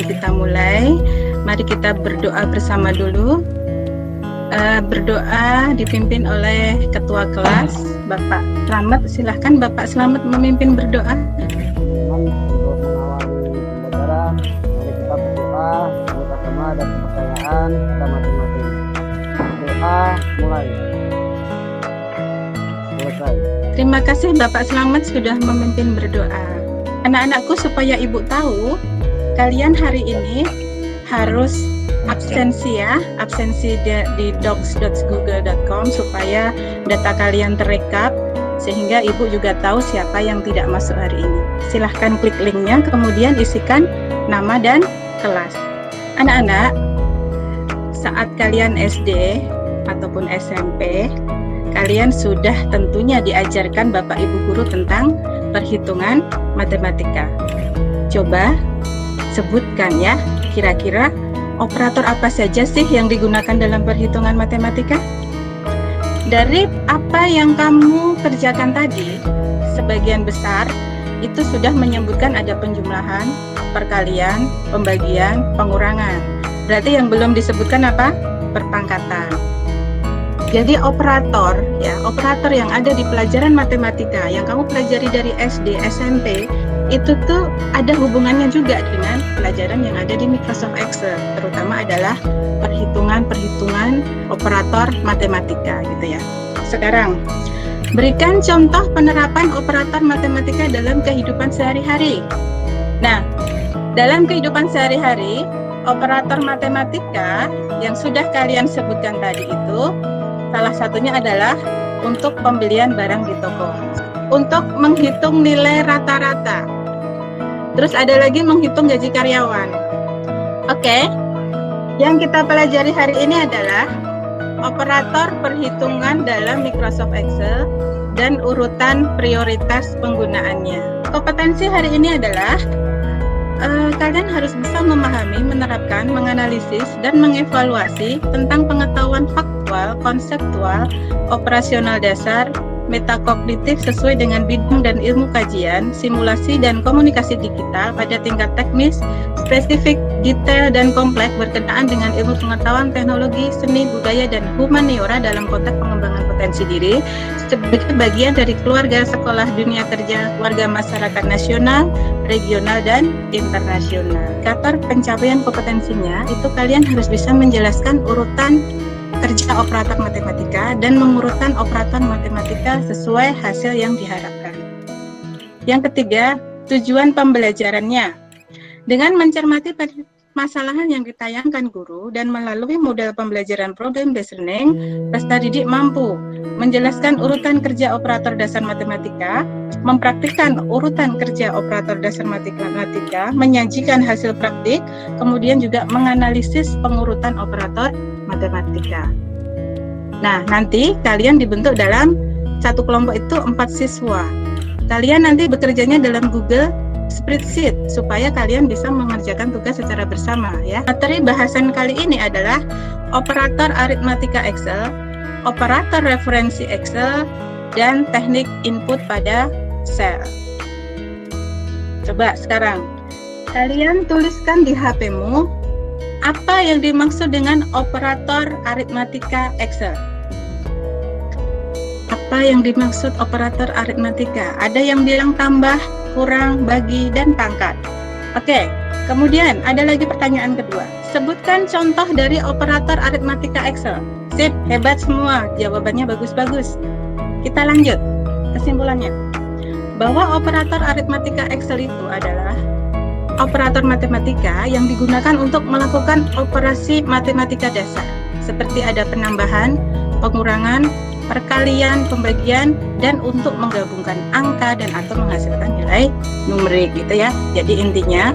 kita mulai. Mari kita berdoa bersama dulu. Berdoa dipimpin oleh Ketua Kelas, Bapak Slamet. Silahkan Bapak Slamet memimpin berdoa. Untuk mengawali pembelajaran, mari kita berdoa, semoga sama dan kepercayaan kita masing-masing. Doa mulai. Selesai. Terima kasih Bapak Slamet sudah memimpin berdoa. Anak-anakku, supaya Ibu tahu, kalian hari ini harus absensi ya, absensi di docs.google.com supaya data kalian terekap, sehingga Ibu juga tahu siapa yang tidak masuk hari ini. Silahkan klik linknya, kemudian isikan nama dan kelas. Anak-anak, saat kalian SD ataupun SMP, kalian sudah tentunya diajarkan Bapak Ibu Guru tentang perhitungan matematika. Coba sebutkan ya, kira-kira operator apa saja sih yang digunakan dalam perhitungan matematika? Dari apa yang kamu kerjakan tadi, sebagian besar itu sudah menyebutkan ada penjumlahan, perkalian, pembagian, pengurangan. Berarti yang belum disebutkan apa? Perpangkatan. Jadi operator yang ada di pelajaran matematika yang kamu pelajari dari SD, SMP, itu tuh ada hubungannya juga dengan pelajaran yang ada di Microsoft Excel, terutama adalah perhitungan operator matematika gitu ya. Sekarang, berikan contoh penerapan operator matematika dalam kehidupan sehari-hari. Nah, dalam kehidupan sehari-hari, operator matematika yang sudah kalian sebutkan tadi itu, salah satunya adalah untuk pembelian barang di toko, untuk menghitung nilai rata-rata. Terus ada lagi menghitung gaji karyawan. Oke, yang kita pelajari hari ini adalah operator perhitungan dalam Microsoft Excel dan urutan prioritas penggunaannya. Kompetensi hari ini adalah kalian harus bisa memahami, menerapkan, menganalisis, dan mengevaluasi tentang pengetahuan faktual, konseptual, operasional dasar, metakognitif sesuai dengan bidang dan ilmu kajian, simulasi dan komunikasi digital pada tingkat teknis, spesifik, detail, dan kompleks berkenaan dengan ilmu pengetahuan, teknologi, seni, budaya, dan humaniora dalam konteks pengembangan potensi diri sebagai bagian dari keluarga, sekolah, dunia kerja, warga masyarakat nasional, regional, dan internasional. Indikator pencapaian kompetensinya itu kalian harus bisa menjelaskan urutan kerja operator matematika dan mengurutkan operator matematika sesuai hasil yang diharapkan. Yang ketiga, tujuan pembelajarannya. Dengan mencermati permasalahan yang ditayangkan guru dan melalui model pembelajaran problem based learning, peserta didik mampu menjelaskan urutan kerja operator dasar matematika, mempraktikkan urutan kerja operator dasar matematika, menyajikan hasil praktik, kemudian juga menganalisis pengurutan operator matematika. Nah, nanti kalian dibentuk dalam satu kelompok itu 4 siswa. Kalian nanti bekerjanya dalam Google Spreadsheet supaya kalian bisa mengerjakan tugas secara bersama ya. Materi bahasan kali ini adalah operator aritmatika Excel, operator referensi Excel, dan teknik input pada sel. Coba sekarang kalian tuliskan di HP-mu apa yang dimaksud dengan operator aritmatika Excel. Apa yang dimaksud operator aritmatika? Ada yang bilang tambah, kurang, bagi, dan pangkat. Oke, kemudian ada lagi pertanyaan kedua. Sebutkan contoh dari operator aritmatika Excel. Sip, hebat semua. Jawabannya bagus-bagus. Kita lanjut. Kesimpulannya, bahwa operator aritmatika Excel itu adalah operator matematika yang digunakan untuk melakukan operasi matematika dasar, seperti ada penambahan, pengurangan, perkalian, pembagian, dan untuk menggabungkan angka dan atau menghasilkan nilai numerik gitu ya. Jadi intinya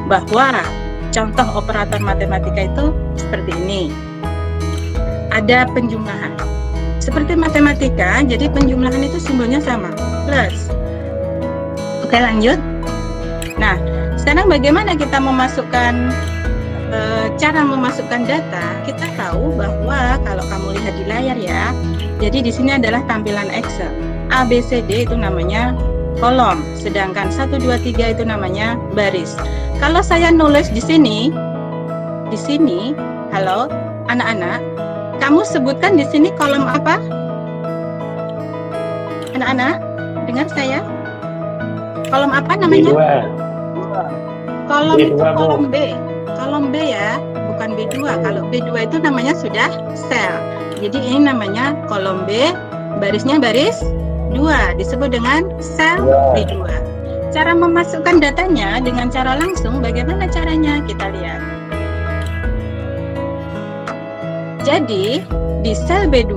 bahwa contoh operator matematika itu seperti ini. Ada penjumlahan. Seperti matematika, jadi penjumlahan itu simbolnya sama, plus. Oke, lanjut. Nah, sekarang bagaimana kita memasukkan cara memasukkan data? Kita tahu bahwa kalau kamu lihat di layar ya, jadi di sini adalah tampilan Excel. A, B, C, D itu namanya kolom, sedangkan 1, 2, 3 itu namanya baris. Kalau saya nulis di sini, halo anak-anak, kamu sebutkan di sini kolom apa? Anak-anak, dengar saya? Kolom apa namanya? B2. Kolom B2, itu Bu. kolom B. Kolom B ya, bukan B2. Kalau B2 itu namanya sudah sel. Jadi ini namanya kolom B, barisnya baris 2, disebut dengan sel B2. Cara memasukkan datanya dengan cara langsung, bagaimana caranya? Kita lihat. Jadi, di sel B2,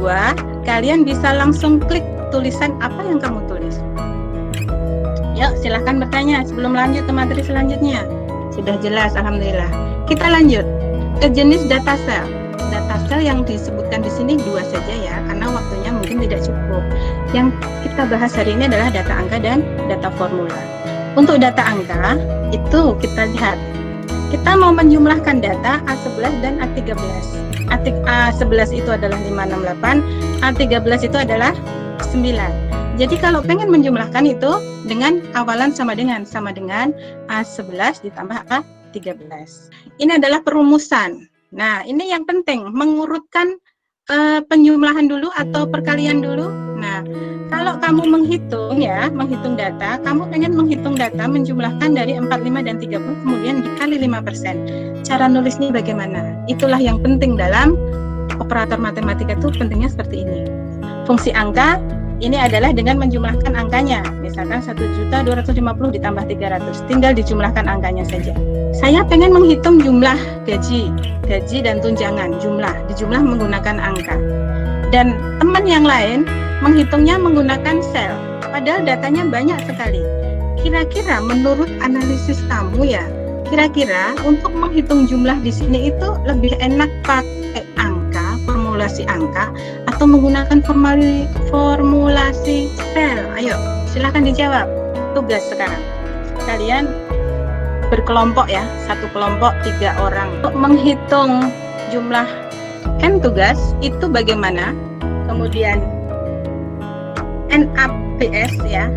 kalian bisa langsung klik tulisan apa yang kamu tulis. Yuk, silahkan bertanya sebelum lanjut ke materi selanjutnya. Sudah jelas, alhamdulillah. Kita lanjut ke jenis data sel. Data sel yang disebutkan di sini 2 saja ya, karena waktunya mungkin tidak cukup. Yang kita bahas hari ini adalah data angka dan data formula. Untuk data angka, itu kita lihat. Kita mau menjumlahkan data A11 dan A13. A11 itu adalah 568, A13 itu adalah 9. Jadi kalau pengen menjumlahkan itu dengan awalan sama dengan A11 ditambah A13. Ini adalah perumusan. Nah, ini yang penting, mengurutkan penjumlahan dulu atau perkalian dulu. Nah, kalau kamu menghitung data, kamu pengen menghitung data menjumlahkan dari 45 dan 30 kemudian dikali 5%. Cara nulisnya bagaimana? Itulah yang penting dalam operator matematika, itu pentingnya seperti ini. Fungsi angka ini adalah dengan menjumlahkan angkanya. Misalkan 1.250.000 ditambah 300. Tinggal dijumlahkan angkanya saja. Saya pengen menghitung jumlah gaji dan tunjangan, dijumlah menggunakan angka. Dan teman yang lain menghitungnya menggunakan sel. Padahal datanya banyak sekali. Kira-kira menurut analisis kamu ya, kira-kira untuk menghitung jumlah di sini itu lebih enak pakai angka, formulasi angka, atau menggunakan formulasi sel? Ayo, silakan dijawab. Tugas sekarang. Kalian berkelompok ya, satu kelompok 3 orang. Untuk menghitung jumlah N tugas itu bagaimana? Kemudian NAPS ya,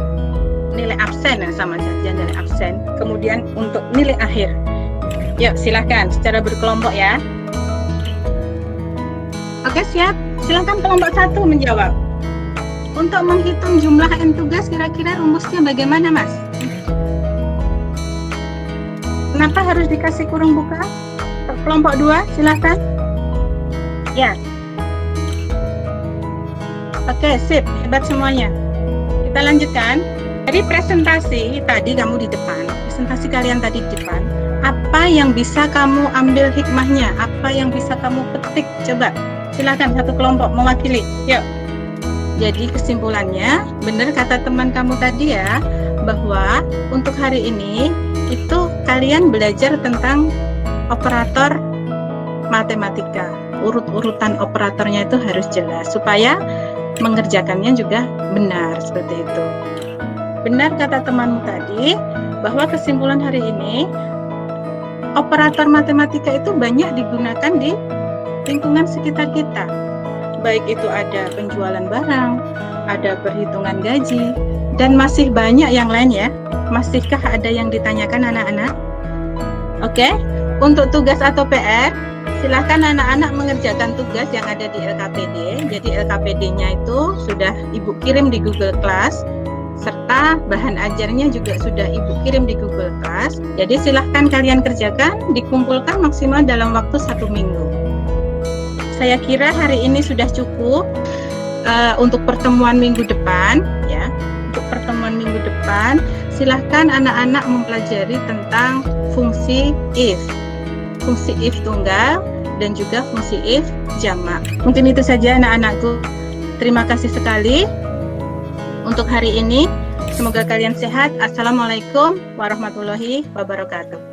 nilai absen ya, sama saja nilai absen. Kemudian untuk nilai akhir. Yuk, silakan secara berkelompok ya. Oke, siap. Silakan kelompok 1 menjawab. Untuk menghitung jumlah N tugas, kira-kira rumusnya bagaimana, Mas? Kenapa harus dikasih kurung buka? Kelompok 2, silakan. Ya. Oke, sip. Hebat semuanya. Kita lanjutkan. Dari presentasi tadi kamu di depan, presentasi kalian tadi di depan, apa yang bisa kamu ambil hikmahnya? Apa yang bisa kamu petik? Coba. Silakan satu kelompok mewakili. Yuk. Jadi kesimpulannya, benar kata teman kamu tadi ya, bahwa untuk hari ini itu kalian belajar tentang operator matematika. Urut-urutan operatornya itu harus jelas supaya mengerjakannya juga benar, seperti itu. Benar kata temanmu tadi bahwa kesimpulan hari ini operator matematika itu banyak digunakan di lingkungan sekitar kita. Baik itu ada penjualan barang, ada perhitungan gaji, dan masih banyak yang lain ya. Masihkah ada yang ditanyakan anak-anak? Oke, untuk tugas atau PR, silakan anak-anak mengerjakan tugas yang ada di LKPD. Jadi LKPD-nya itu sudah Ibu kirim di Google Class, serta bahan ajarnya juga sudah Ibu kirim di Google Class. Jadi silahkan kalian kerjakan, dikumpulkan maksimal dalam waktu 1 minggu. Saya kira hari ini sudah cukup untuk pertemuan minggu depan ya. Untuk pertemuan minggu depan, silahkan anak-anak mempelajari tentang fungsi if tunggal dan juga fungsi if jamak. Mungkin itu saja anak-anakku. Terima kasih sekali untuk hari ini. Semoga kalian sehat. Assalamualaikum warahmatullahi wabarakatuh.